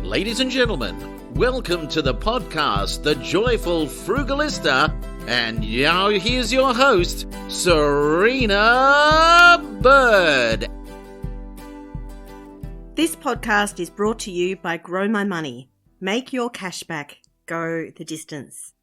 Ladies and gentlemen, welcome to the podcast, The Joyful Frugalista, and now here's your host, Serena Bird. This podcast is brought to you by Grow My Money. Make your cashback go the distance.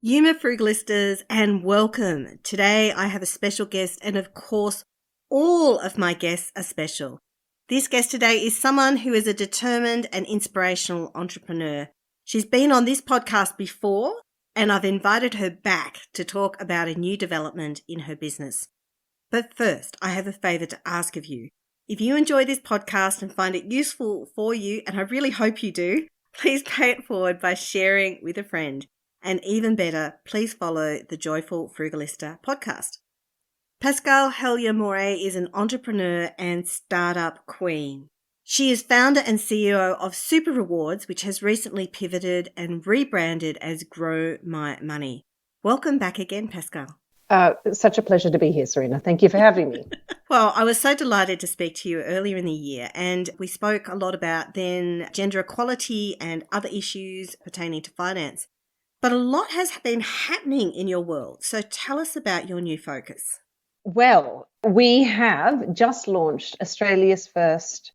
Yuma Frugalistas, and welcome. Today I have a special guest, and of course, all of my guests are special. This guest today is someone who is a determined and inspirational entrepreneur. She's been on this podcast before, and I've invited her back to talk about a new development in her business. But first, I have a favour to ask of you. If you enjoy this podcast and find it useful for you, and I really hope you do, please pay it forward by sharing with a friend. And even better, please follow the Joyful Frugalista podcast. Pascale Helyar-Moray is an entrepreneur and startup queen. She is founder and CEO of Super Rewards, which has recently pivoted and rebranded as Grow My Money. Welcome back again, Pascale. It's such a pleasure to be here, Serena. Thank you for having me. Well, I was so delighted to speak to you earlier in the year, and we spoke a lot about then gender equality and other issues pertaining to finance. But a lot has been happening in your world, so tell us about your new focus. Well, we have just launched Australia's first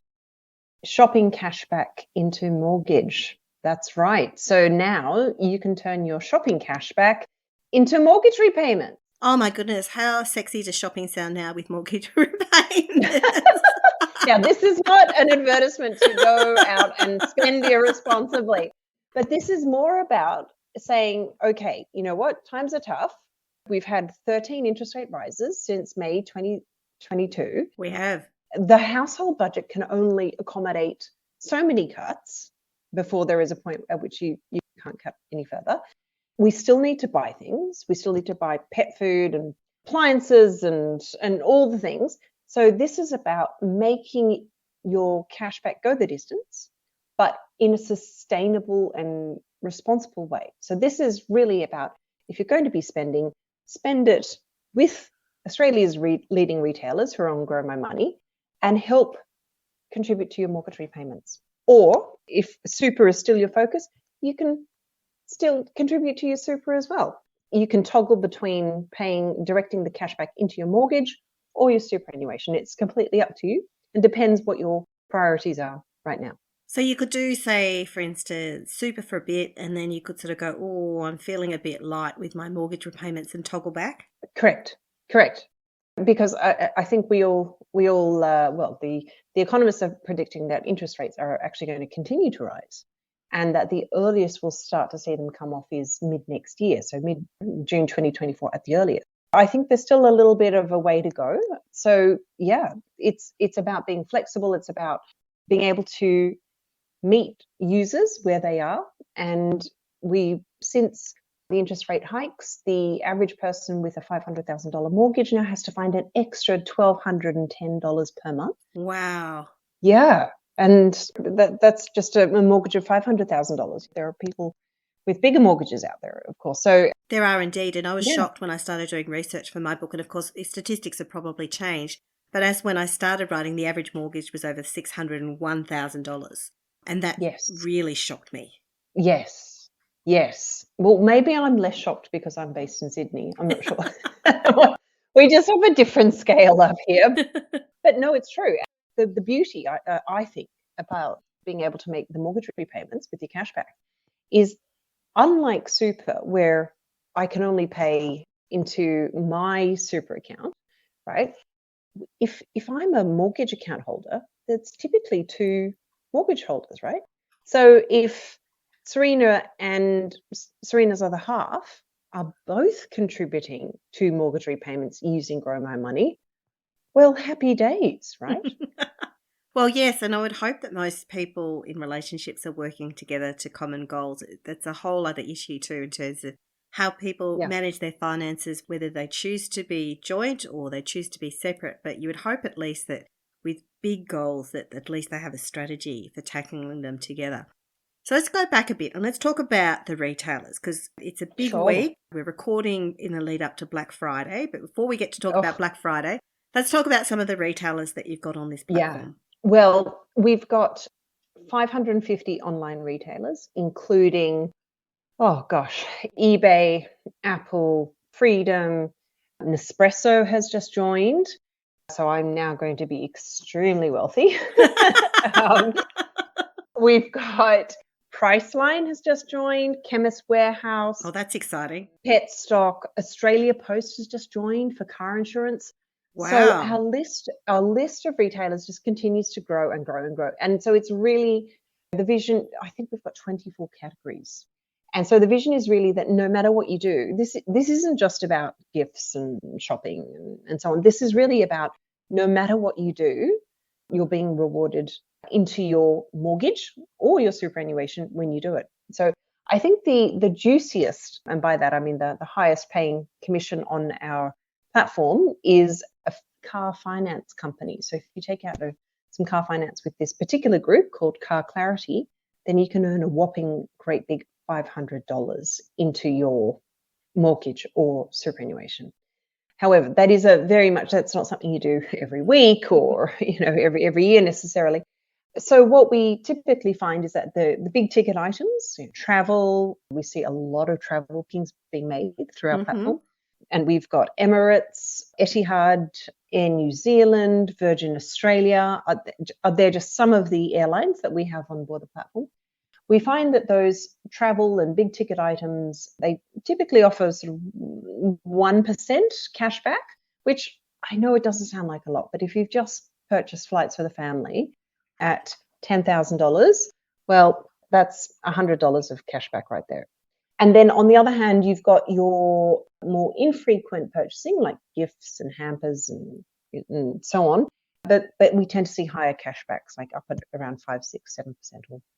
shopping cashback into mortgage. That's right. So now you can turn your shopping cashback into mortgage repayment. Oh my goodness, how sexy does shopping sound now with mortgage repayment? Now, this is not an advertisement to go out and spend irresponsibly, but this is more about saying, okay, you know what, times are tough. We've had 13 interest rate rises since May 2022. We have. The household budget can only accommodate so many cuts before there is a point at which you can't cut any further. We still need to buy things. We still need to buy pet food and appliances and all the things. So this is about making your cashback go the distance, but in a sustainable and responsible way. So this is really about, if you're going to be spending, spend it with Australia's leading retailers who are on Grow My Money and help contribute to your mortgage repayments. Or if super is still your focus, you can still contribute to your super as well. You can toggle between directing the cash back into your mortgage or your superannuation. It's completely up to you and depends what your priorities are right now. So you could do, say, for instance, super for a bit, and then you could sort of go, oh, I'm feeling a bit light with my mortgage repayments, and toggle back? Correct. Because I think the economists are predicting that interest rates are actually going to continue to rise, and that the earliest we'll start to see them come off is mid next year, so mid-June 2024 at the earliest. I think there's still a little bit of a way to go. So yeah, it's about being flexible. It's about being able to meet users where they are. And since the interest rate hikes, the average person with a $500,000 mortgage now has to find an extra $1,210 per month. Wow. Yeah. And that's just a mortgage of $500,000. There are people with bigger mortgages out there, of course. So there are indeed. And I was shocked when I started doing research for my book. And of course, the statistics have probably changed. But as when I started writing, the average mortgage was over $601,000. And that really shocked me. Yes. Well, maybe I'm less shocked because I'm based in Sydney. I'm not sure. We just have a different scale up here. But no, it's true. The beauty, I think, about being able to make the mortgage repayments with your cashback is, unlike super, where I can only pay into my super account, right? If I'm a mortgage account holder, that's typically two mortgage holders, right? So if Serena and Serena's other half are both contributing to mortgage repayments using Grow My Money, well, happy days, right? Well, yes, and I would hope that most people in relationships are working together to common goals. That's a whole other issue too, in terms of how people manage their finances, whether they choose to be joint or they choose to be separate. But you would hope at least that with big goals that at least they have a strategy for tackling them together. So let's go back a bit and let's talk about the retailers, because it's a big week. We're recording in the lead up to Black Friday. But before we get to talk about Black Friday, let's talk about some of the retailers that you've got on this platform. Yeah. Well, we've got 550 online retailers, including, eBay, Apple, Freedom, Nespresso has just joined. So I'm now going to be extremely wealthy. We've got Priceline has just joined, Chemist Warehouse. Oh, that's exciting. Petstock, Australia Post has just joined for car insurance. Wow. So our list of retailers just continues to grow and grow and grow. And so it's really the vision. I think we've got 24 categories. And so the vision is really that no matter what you do, this isn't just about gifts and shopping and so on. This is really about no matter what you do, you're being rewarded into your mortgage or your superannuation when you do it. So I think the juiciest, and by that I mean the highest paying commission on our platform, is a car finance company. So if you take out some car finance with this particular group called Car Clarity, then you can earn a whopping great big $500 into your mortgage or superannuation. However, that is that's not something you do every week or every year necessarily. So what we typically find is that the big ticket items, travel, we see a lot of travel bookings being made through our platform. And we've got Emirates, Etihad, Air New Zealand, Virgin Australia. They're just some of the airlines that we have on board the platform. We find that those travel and big ticket items, they typically offer sort of 1% cash back, which I know it doesn't sound like a lot, but if you've just purchased flights for the family at $10,000, well, that's $100 of cash back right there. And then on the other hand, you've got your more infrequent purchasing like gifts and hampers and so on. But we tend to see higher cash backs, like up at around 5, 6, 7%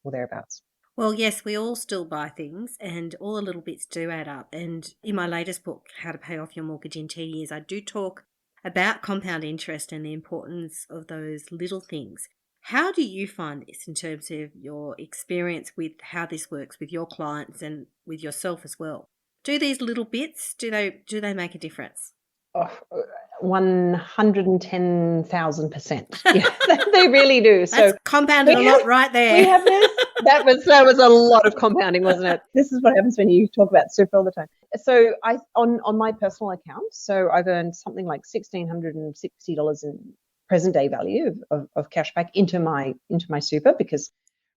or thereabouts. Well, yes, we all still buy things and all the little bits do add up. And in my latest book, How to Pay Off Your Mortgage in 10 Years, I do talk about compound interest and the importance of those little things. How do you find this in terms of your experience with how this works with your clients and with yourself as well? Do these little bits, do they make a difference? 110,000%. Yeah, they really do. That's compounded a lot right there. We have this. That was a lot of compounding, wasn't it? This is what happens when you talk about super all the time. So on my personal account, so I've earned something like $1,660 in present day value of cash back into my super, because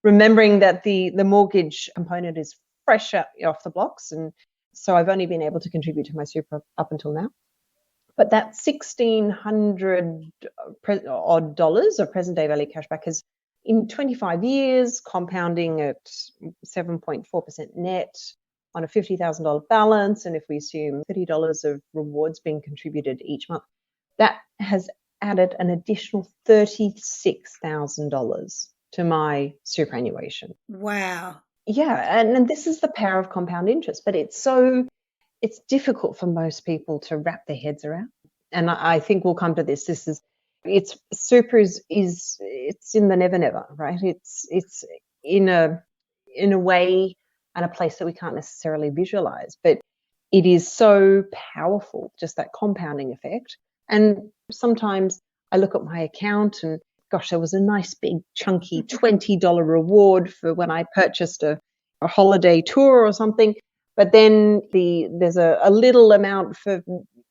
remembering that the mortgage component is fresh off the blocks, and so I've only been able to contribute to my super up until now. But that $1,600 odd of present day value cashback is in 25 years compounding at 7.4% net on a $50,000 balance. And if we assume $30 of rewards being contributed each month, that has added an additional $36,000 to my superannuation. Wow. Yeah, and this is the power of compound interest, but it's difficult for most people to wrap their heads around. And I think we'll come to this. Super is it's in the never, right? It's in a way and a place that we can't necessarily visualize, but it is so powerful, just that compounding effect. And sometimes I look at my account and gosh, there was a nice big chunky $20 reward for when I purchased a holiday tour or something. But then there's a little amount for,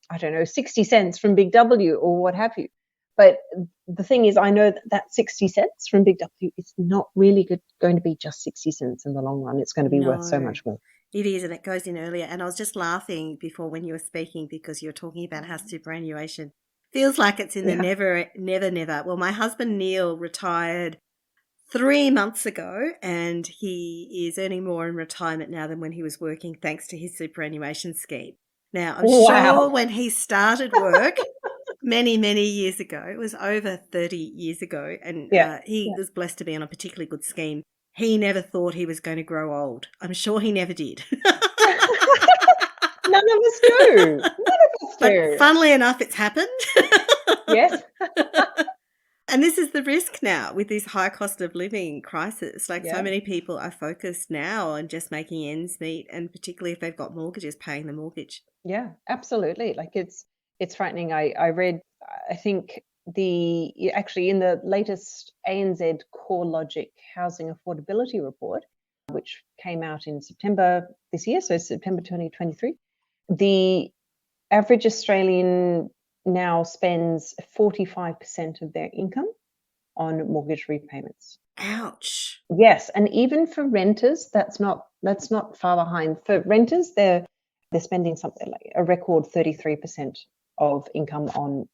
I don't know, 60 cents from Big W or what have you. But the thing is, I know that 60 cents from Big W is not really going to be just 60 cents in the long run. It's going to be worth so much more. It is, and it goes in earlier. And I was just laughing before when you were speaking because you were talking about how superannuation feels like it's in the never. Well, my husband Neil retired 3 months ago, and he is earning more in retirement now than when he was working, thanks to his superannuation scheme. Now, I'm sure when he started work many, many years ago, it was over 30 years ago, and he was blessed to be on a particularly good scheme. He never thought he was going to grow old. I'm sure he never did. None of us do. But funnily enough, it's happened. Yes. And this is the risk now with this high cost of living crisis. Like so many people are focused now on just making ends meet, and particularly if they've got mortgages, paying the mortgage. Yeah, absolutely. Like it's frightening. I read, I think actually in the latest ANZ Core Logic Housing Affordability Report, which came out in September this year, so September 2023, the average Australian now spends 45% of their income on mortgage repayments. Ouch. Yes, and even for renters, that's not far behind. For renters, they're spending something like a record 33% of income on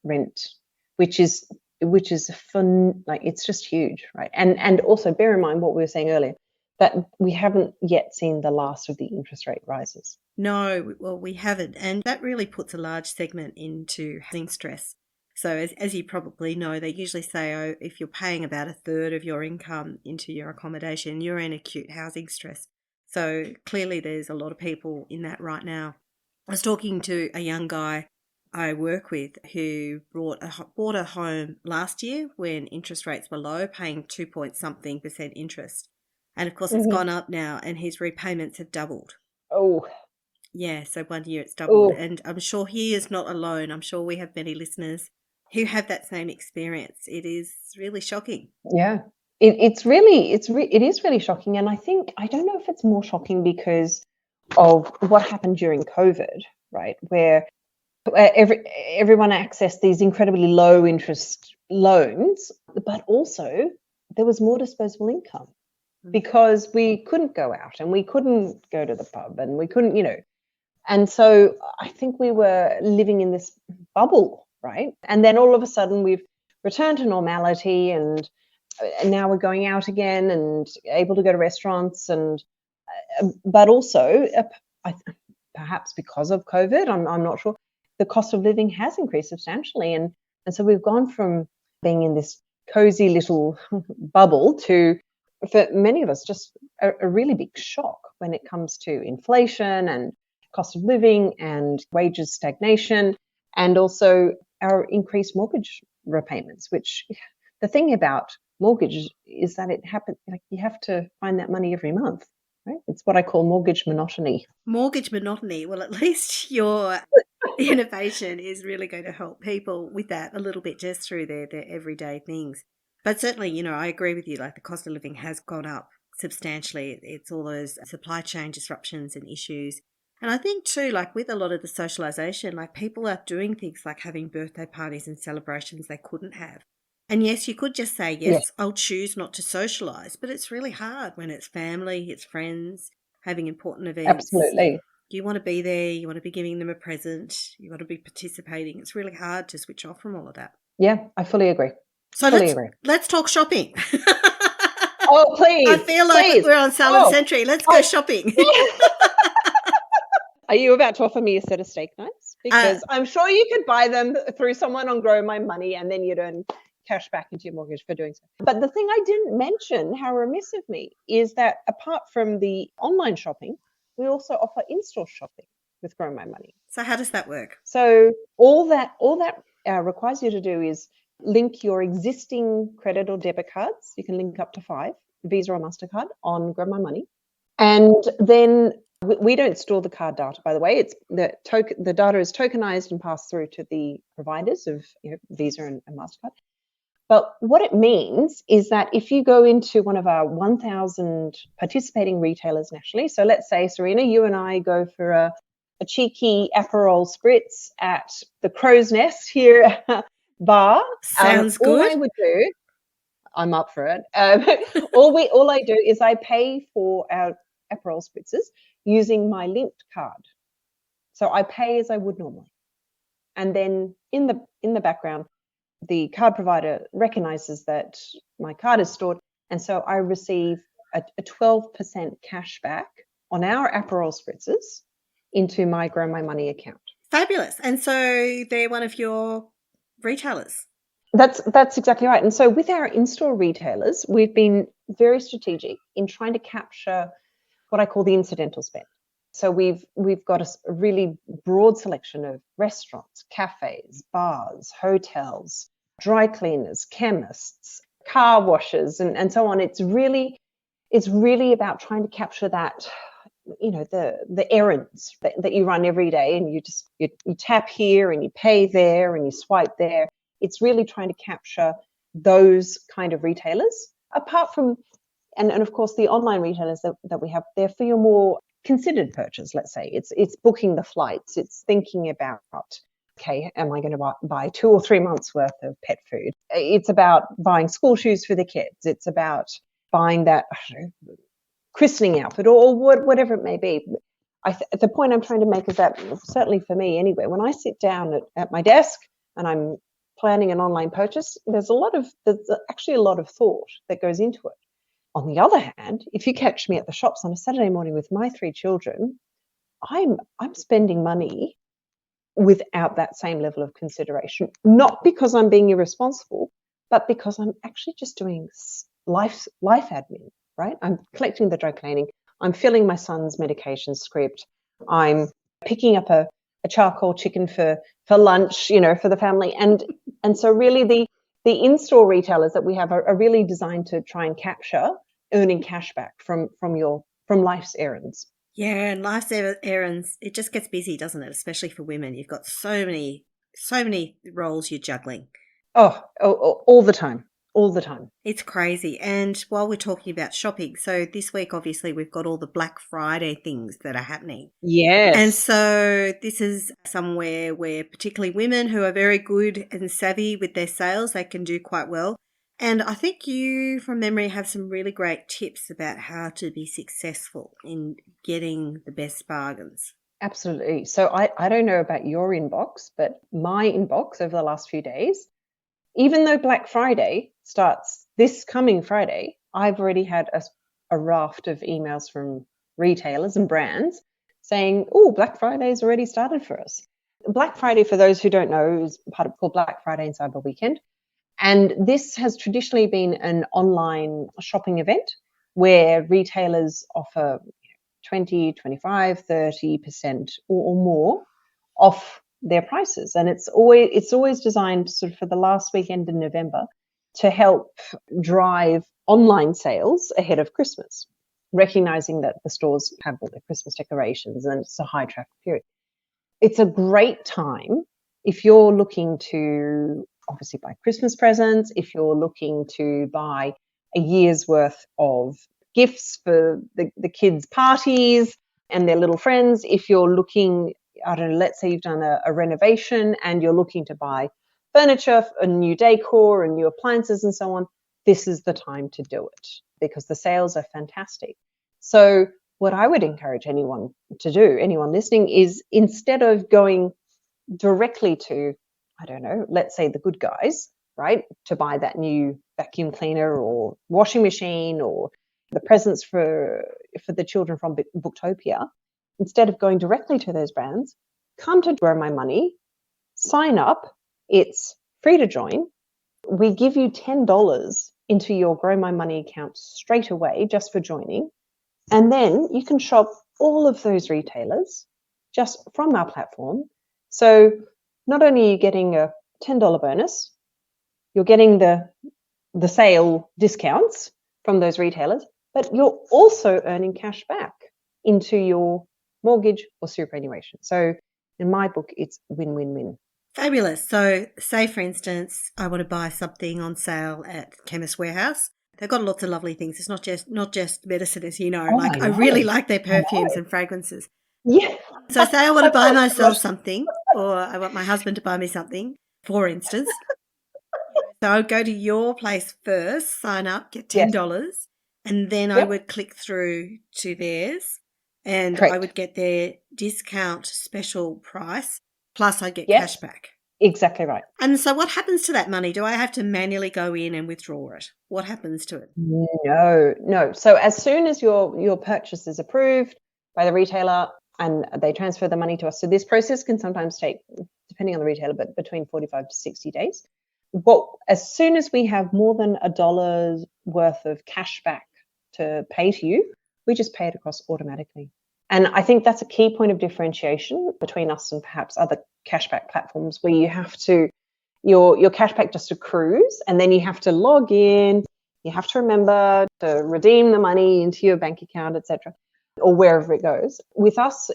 rent, which is fun. Like, it's just huge, right? And also bear in mind what we were saying earlier, that we haven't yet seen the last of the interest rate rises. No, well, we haven't. And that really puts a large segment into housing stress. So as you probably know, they usually say, oh, if you're paying about a third of your income into your accommodation, you're in acute housing stress. So clearly there's a lot of people in that right now. I was talking to a young guy I work with who bought a home last year when interest rates were low, paying 2-point-something% interest. And of course, it's gone up now, and his repayments have doubled. Oh. Yeah, so 1 year it's doubled. And I'm sure he is not alone. I'm sure we have many listeners who have that same experience. It is really shocking. Yeah, it is really shocking. And I don't know if it's more shocking because of what happened during COVID, right? Where everyone accessed these incredibly low interest loans, but also there was more disposable income because we couldn't go out and we couldn't go to the pub and we couldn't, and so I think we were living in this bubble, right? And then all of a sudden we've returned to normality, and now we're going out again and able to go to restaurants, and but also perhaps because of COVID, I'm not sure, the cost of living has increased substantially, and so we've gone from being in this cozy little bubble to, for many of us, just a really big shock when it comes to inflation and cost of living and wages stagnation, and also our increased mortgage repayments, which the thing about mortgage is that it happens, like, you have to find that money every month, right? It's what I call mortgage monotony. Mortgage monotony. Well, at least your innovation is really going to help people with that a little bit, just through their everyday things. But certainly, I agree with you, like, the cost of living has gone up substantially. It's all those supply chain disruptions and issues. And I think too, like, with a lot of the socialization, like, people are doing things like having birthday parties and celebrations they couldn't have. And yes, you could just say, yes, I'll choose not to socialize, but it's really hard when it's family, it's friends, having important events. Absolutely. You want to be there, you want to be giving them a present, you want to be participating. It's really hard to switch off from all of that. Yeah, I fully agree. So let's talk shopping. Oh, please. I feel like we're on Silent Sentry. Let's go shopping. Are you about to offer me a set of steak knives? Because I'm sure you could buy them through someone on Grow My Money, and then you'd earn cash back into your mortgage for doing so. But the thing I didn't mention, how remiss of me, is that apart from the online shopping, we also offer in-store shopping with Grow My Money. So how does that work? So all that requires you to do is link your existing credit or debit cards. You can link up to 5, Visa or MasterCard, on Grow My Money. And then we don't store the card data, by the way. It's the data is tokenized and passed through to the providers of Visa and MasterCard. But what it means is that if you go into one of our 1,000 participating retailers nationally, so let's say, Serena, you and I go for a cheeky Aperol spritz at the Crow's Nest here bar. Sounds good. All I would do, I'm up for it. All I do is I pay for our Aperol spritzes using my linked card. So I pay as I would normally. And then in the background, the card provider recognizes that my card is stored, and so I receive a 12% cash back on our Aperol spritzes into my Grow My Money account. Fabulous. And so they're one of your retailers. That's exactly right. And so with our in-store retailers, we've been very strategic in trying to capture what I call the incidental spend. So we've got a really broad selection of restaurants, cafes, bars, hotels, dry cleaners, chemists, car washes, and so on. It's really about trying to capture that, the errands that you run every day, and you tap here and you pay there and you swipe there. It's really trying to capture those kind of retailers, apart from, and of course, the online retailers that we have, they're for your more considered purchase, let's say. It's booking the flights. It's thinking about, okay, am I going to buy 2 or 3 months worth of pet food? It's about buying school shoes for the kids. It's about buying that christening outfit or whatever it may be. The point I'm trying to make is that, certainly for me anyway, when I sit down at my desk and I'm planning an online purchase, there's actually a lot of thought that goes into it. On the other hand, if you catch me at the shops on a Saturday morning with my 3 children, I'm spending money without that same level of consideration, not because I'm being irresponsible, but because I'm actually just doing life admin, right? I'm collecting the dry cleaning. I'm filling my son's medication script. I'm picking up a charcoal chicken for lunch, for the family. And so really the in-store retailers that we have are really designed to try and capture earning cash back from life's errands. Yeah, and life's errands, it just gets busy, doesn't it? Especially for women. You've got so many roles you're juggling. Oh, all the time. All the time. It's crazy. And while we're talking about shopping, so this week, obviously, we've got all the Black Friday things that are happening. Yes. And so this is somewhere where particularly women who are very good and savvy with their sales, they can do quite well. And I think you, from memory, have some really great tips about how to be successful in getting the best bargains. Absolutely. So I don't know about your inbox, but my inbox over the last few days, even though Black Friday starts this coming Friday, I've already had a raft of emails from retailers and brands saying, oh, Black Friday's already started for us. Black Friday, for those who don't know, is called Black Friday and Cyber Weekend. And this has traditionally been an online shopping event where retailers offer 20, 25, 30% or more off their prices. And it's always designed sort of for the last weekend in November to help drive online sales ahead of Christmas, recognizing that the stores have all their Christmas decorations and it's a high traffic period. It's a great time if you're looking to obviously buy Christmas presents, if you're looking to buy a year's worth of gifts for the kids' parties and their little friends, if you're looking, I don't know, let's say you've done a renovation and you're looking to buy furniture, a new decor and new appliances and so on, this is the time to do it because the sales are fantastic. So what I would encourage anyone to do, anyone listening, is instead of going directly to, I don't know, let's say the Good Guys, right, to buy that new vacuum cleaner or washing machine or the presents for the children from Booktopia, instead of going directly to those brands, come to Grow My Money, sign up. It's free to join. We give you $10 into your Grow My Money account straight away just for joining. And then you can shop all of those retailers just from our platform. So not only are you getting a $10 bonus, you're getting the sale discounts from those retailers, but you're also earning cash back into your mortgage or superannuation. So in my book, it's win-win-win. Fabulous. So say, for instance, I want to buy something on sale at Chemist Warehouse. They've got lots of lovely things. It's not just medicine, as you know. I really like their perfumes and fragrances. Yeah. So say I want to buy myself something, or I want my husband to buy me something, for instance. So I would go to your place first, sign up, get $10, and then I would click through to theirs, and Correct. I would get their discount special price, plus I get cash back. Exactly right. And so what happens to that money? Do I have to manually go in and withdraw it? What happens to it? No. So as soon as your purchase is approved by the retailer and they transfer the money to us, so this process can sometimes take, depending on the retailer, but between 45 to 60 days. As soon as we have more than $1 worth of cash back to pay to you, we just pay it across automatically. And I think that's a key point of differentiation between us and perhaps other cashback platforms where you have to, your cashback just accrues and then you have to log in, you have to remember to redeem the money into your bank account, etc., or wherever it goes. With us,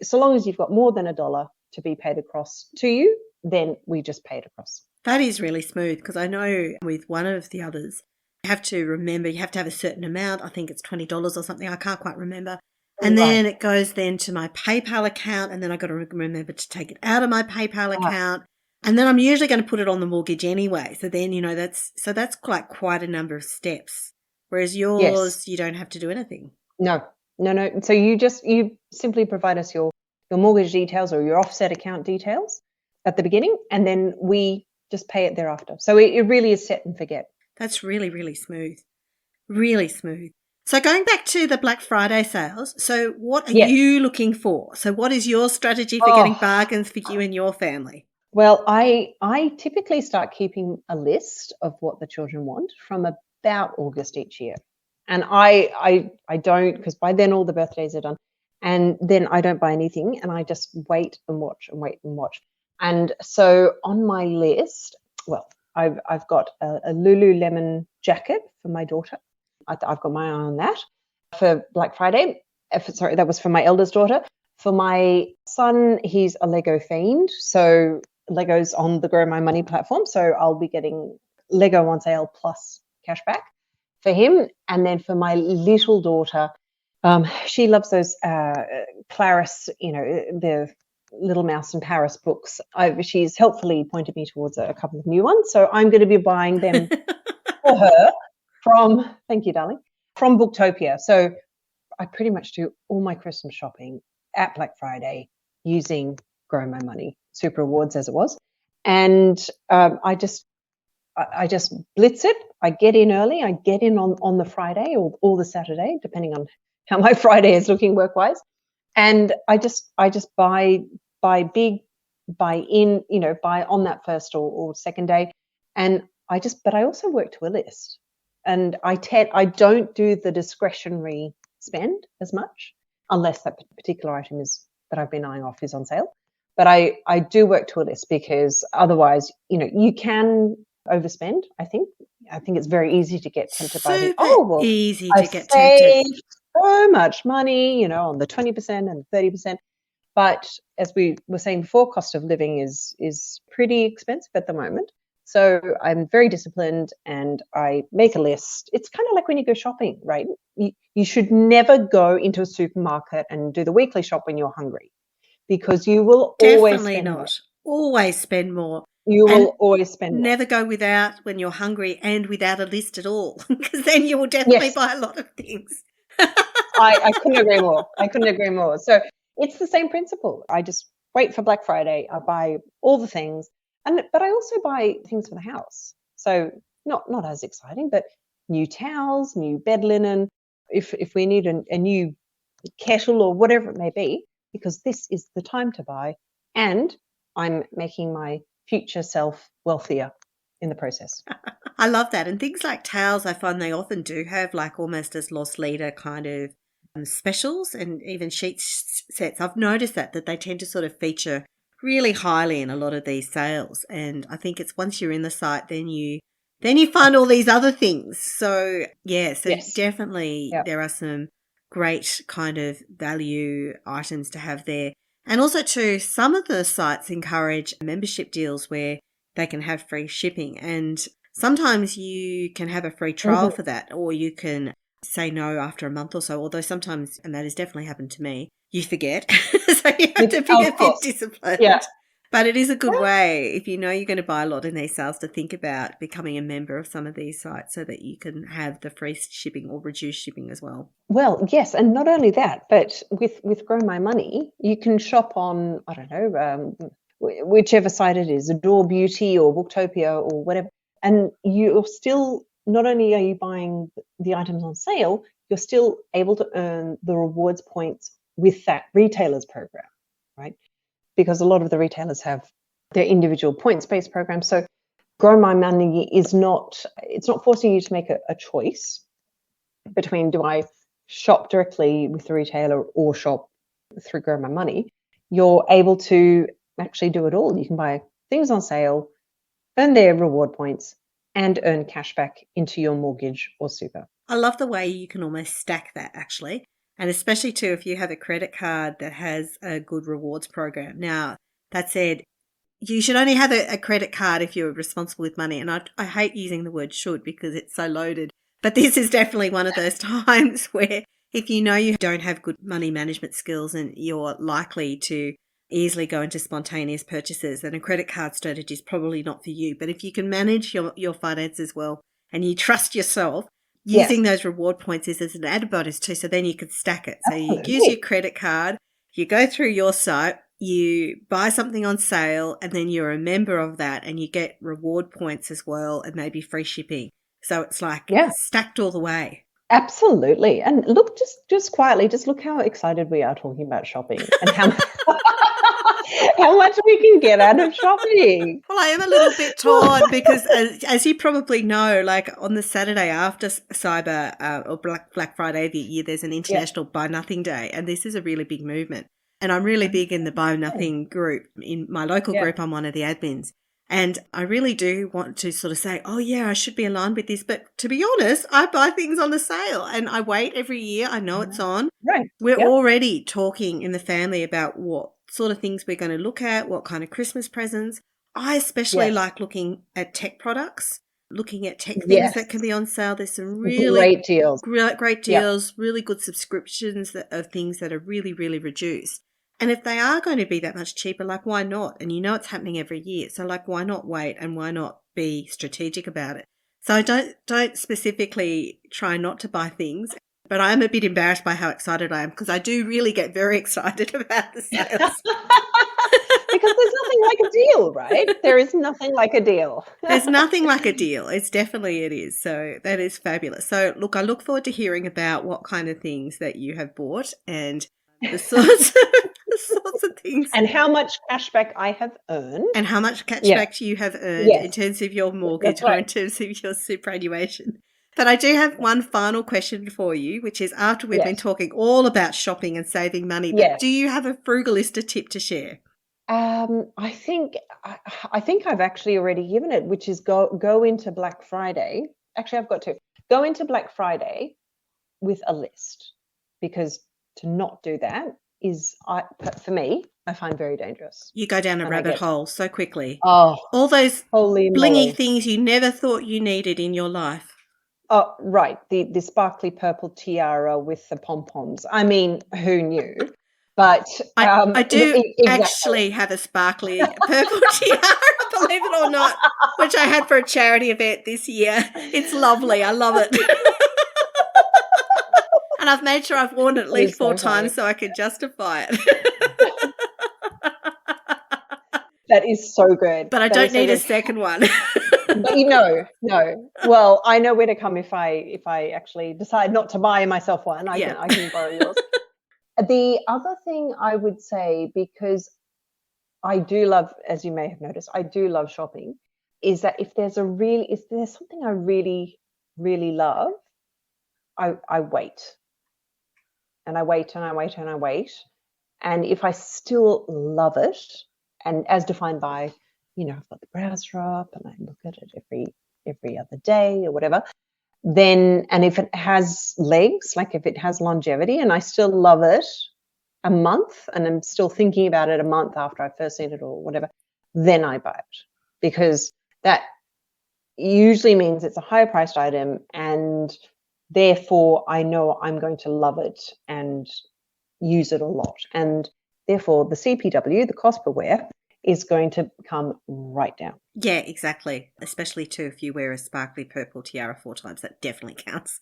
so long as you've got more than $1 to be paid across to you, then we just pay it across. That is really smooth, because I know with one of the others, you have to remember you have to have a certain amount. I think it's $20 or something. I can't quite remember. And then it goes then to my PayPal account, and then I got to remember to take it out of my PayPal account. And then I'm usually going to put it on the mortgage anyway. So then, that's like quite a number of steps. Whereas yours, you don't have to do anything. No. So you simply provide us your mortgage details or your offset account details at the beginning, and then we just pay it thereafter. So it really is set and forget. That's really, really smooth. Really smooth. So going back to the Black Friday sales, so what are you looking for? So what is your strategy for getting bargains for you and your family? Well, I typically start keeping a list of what the children want from about August each year. And I don't, because by then all the birthdays are done. And then I don't buy anything, and I just wait and watch and wait and watch. And so on my list, well, I've got a Lululemon jacket for my daughter. I've got my eye on that for Black Friday. Sorry, that was for my eldest daughter. For my son, he's a Lego fiend. So Lego's on the Grow My Money platform. So I'll be getting Lego on sale plus cashback for him. And then for my little daughter, she loves those Claris, the Little Mouse and Paris books. She's helpfully pointed me towards a couple of new ones. So I'm going to be buying them for her thank you, darling, from Booktopia. So I pretty much do all my Christmas shopping at Black Friday using Grow My Money, Super Rewards as it was. And I just blitz it. I get in early. I get in on the Friday or the Saturday, depending on how my Friday is looking work-wise. And I just buy big, buy in, buy on that first or second day. And but I also work to a list. And I don't do the discretionary spend as much, unless that particular item that I've been eyeing off is on sale. But I do work to a list, because otherwise, you can overspend. I think it's very easy to get tempted by easy to get tempted. So much money, on the 20% and 30%. But as we were saying before, cost of living is pretty expensive at the moment. So I'm very disciplined, and I make a list. It's kind of like when you go shopping, right? You should never go into a supermarket and do the weekly shop when you're hungry, because you will always spend more. Always spend more. You will always spend more. Never go without when you're hungry and without a list at all, because then you will definitely buy a lot of things. I couldn't agree more. So it's the same principle. I just wait for Black Friday. I buy all the things. But I also buy things for the house. So not as exciting, but new towels, new bed linen, if we need a new kettle or whatever it may be, because this is the time to buy. And I'm making my future self wealthier in the process. I love that. And things like towels, I find they often do have like almost as loss leader kind of specials, and even sheet sets. I've noticed that they tend to sort of feature really highly in a lot of these sales. And I think it's once you're in the site, then you find all these other things. So definitely there are some great kind of value items to have there. And also too, some of the sites encourage membership deals where they can have free shipping, and sometimes you can have a free trial for that, or you can say no after a month or so, although sometimes, and that has definitely happened to me, you forget. So you have to be a bit disciplined. Yeah. But it is a good way, if you know you're going to buy a lot in these sales, to think about becoming a member of some of these sites so that you can have the free shipping or reduced shipping as well. Well, yes. And not only that, but with Grow My Money, you can shop on, I don't know, whichever site it is, Adore Beauty or Booktopia or whatever. And you're still, not only are you buying the items on sale, you're still able to earn the rewards points with that retailer's program, right? Because a lot of the retailers have their individual points-based programs. So Grow My Money it's not forcing you to make a choice between, do I shop directly with the retailer or shop through Grow My Money? You're able to actually do it all. You can buy things on sale, earn their reward points, and earn cash back into your mortgage or super. I love the way you can almost stack that, actually. And especially too, if you have a credit card that has a good rewards program. Now, that said, you should only have a credit card if you're responsible with money. And I hate using the word should because it's so loaded. But this is definitely one of those times where if you know you don't have good money management skills and you're likely to easily go into spontaneous purchases, then a credit card strategy is probably not for you. But if you can manage your finances well and you trust yourself, using those reward points is as an added bonus too. So then you can stack it. So you use your credit card, you go through your site, you buy something on sale, and then you're a member of that and you get reward points as well and maybe free shipping. So it's like stacked all the way. Absolutely. And look, just quietly, just look how excited we are talking about shopping and how much we can get out of shopping. Well, I am a little bit torn because as you probably know, like on the Saturday after Cyber or Black Friday of the year, there's an International Buy Nothing Day. And this is a really big movement. And I'm really big in the Buy Nothing group. In my local group, I'm one of the admins. And I really do want to sort of say, oh, yeah, I should be aligned with this. But to be honest, I buy things on the sale and I wait every year. I know it's on. Right. We're already talking in the family about what sort of things we're going to look at, what kind of Christmas presents. I especially like looking at tech products, looking at tech things that can be on sale. There's some really great deals, really good subscriptions of things that are really, really reduced. And if they are going to be that much cheaper, like why not? And you know it's happening every year. So like why not wait and why not be strategic about it? So I don't specifically try not to buy things, but I'm a bit embarrassed by how excited I am because I do really get very excited about the sales. Because there's nothing like a deal, right? There is nothing like a deal. There's nothing like a deal. It is. So that is fabulous. So look, I look forward to hearing about what kind of things that you have bought and the sorts of things. And how much cashback I have earned. And how much cashback you have earned in terms of your mortgage or in terms of your superannuation. But I do have one final question for you, which is after we've been talking all about shopping and saving money, do you have a Frugalista tip to share? I think I've actually already given it, which is go into Black Friday. Actually, I've got to go into Black Friday with a list, because to not do that is, for me, I find very dangerous. You go down a rabbit hole so quickly. Oh, all those holy blingy moly things you never thought you needed in your life. Oh, right. The sparkly purple tiara with the pom-poms. I mean, who knew? But I do actually have a sparkly purple tiara, believe it or not, which I had for a charity event this year. It's lovely. I love it. And I've made sure I've worn it at least 4 times so I can justify it. That is so good. But I don't need a second one. No. Well, I know where to come if I actually decide not to buy myself one. I can borrow yours. The other thing I would say, because I do love, as you may have noticed, I do love shopping, is that if there's something I really, really love, I wait. And I wait and I wait and I wait. And if I still love it, and as defined by, I've got the browser up and I look at it every other day or whatever, then, and if it has legs, like if it has longevity and I still love it a month and I'm still thinking about it a month after I've first seen it or whatever, then I buy it, because that usually means it's a higher priced item and therefore I know I'm going to love it and use it a lot. And therefore the CPW, the cost per wear, is going to come right down. Yeah, exactly. Especially too if you wear a sparkly purple tiara 4 times, that definitely counts.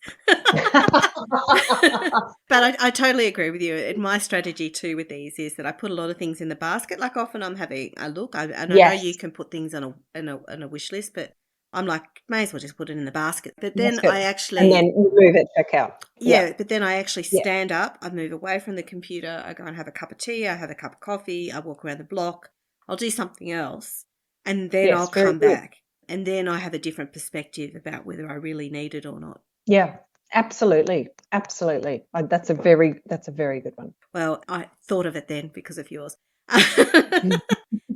But I totally agree with you. And my strategy too with these is that I put a lot of things in the basket. Like often I'm having a look. I know you can put things on a wish list, but I'm like, may as well just put it in the basket. But then I actually... And then remove it, check out. Yeah, but then I actually stand up. I move away from the computer. I go and have a cup of tea. I have a cup of coffee. I walk around the block. I'll do something else, and then I'll come back, and then I have a different perspective about whether I really need it or not. Yeah, absolutely. That's a very good one. Well, I thought of it then because of yours.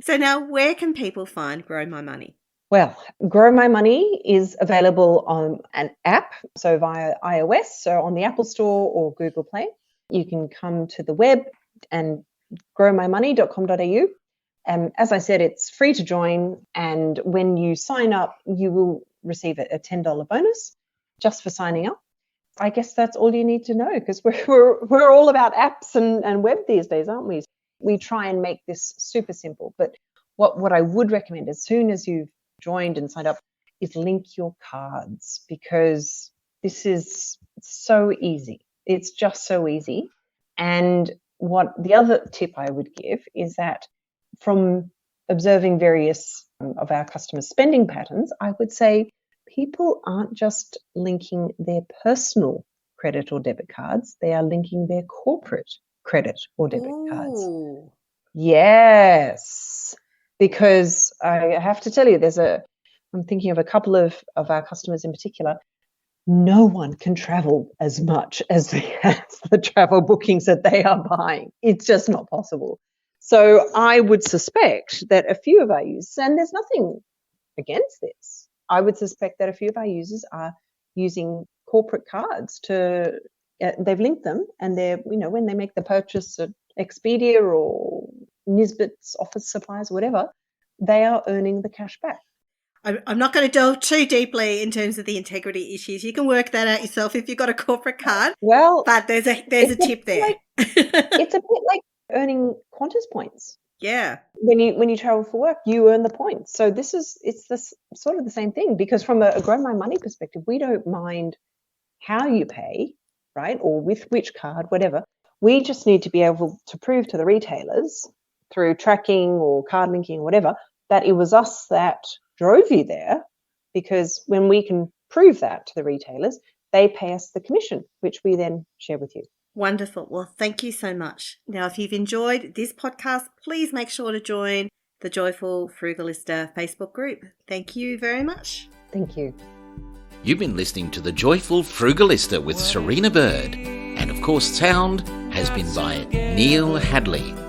So now, where can people find Grow My Money? Well, Grow My Money is available on an app, so via iOS, so on the Apple Store or Google Play. You can come to the web and growmymoney.com.au. And as I said, it's free to join. And when you sign up, you will receive a $10 bonus just for signing up. I guess that's all you need to know, because we're all about apps and web these days, aren't we? We try and make this super simple. But what I would recommend as soon as you've joined and signed up is link your cards, because this is so easy. It's just so easy. And what the other tip I would give is that from observing various of our customers' spending patterns, I would say people aren't just linking their personal credit or debit cards, they are linking their corporate credit or debit cards. Yes, because I have to tell you, I'm thinking of a couple of our customers in particular. No one can travel as much as the travel bookings that they are buying. It's just not possible. So I would suspect that a few of our users, and there's nothing against this, I would suspect that a few of our users are using corporate cards they've linked them, and they're, when they make the purchase at Expedia or Nisbet's Office Supplies or whatever, they are earning the cash back. I'm not going to delve too deeply in terms of the integrity issues. You can work that out yourself if you've got a corporate card. Well, but there's a tip there. It's a bit like earning Qantas points. Yeah. When you travel for work, you earn the points. So it's this sort of the same thing, because from a Grow My Money perspective, we don't mind how you pay, right? Or with which card, whatever. We just need to be able to prove to the retailers through tracking or card linking or whatever that it was us that drove you there, because when we can prove that to the retailers, they pay us the commission, which we then share with you. Wonderful. Well, thank you so much. Now, if you've enjoyed this podcast, please make sure to join the Joyful Frugalista Facebook group. Thank you very much. Thank you. You've been listening to the Joyful Frugalista with Serena Bird. And of course, sound has been by Neil Hadley.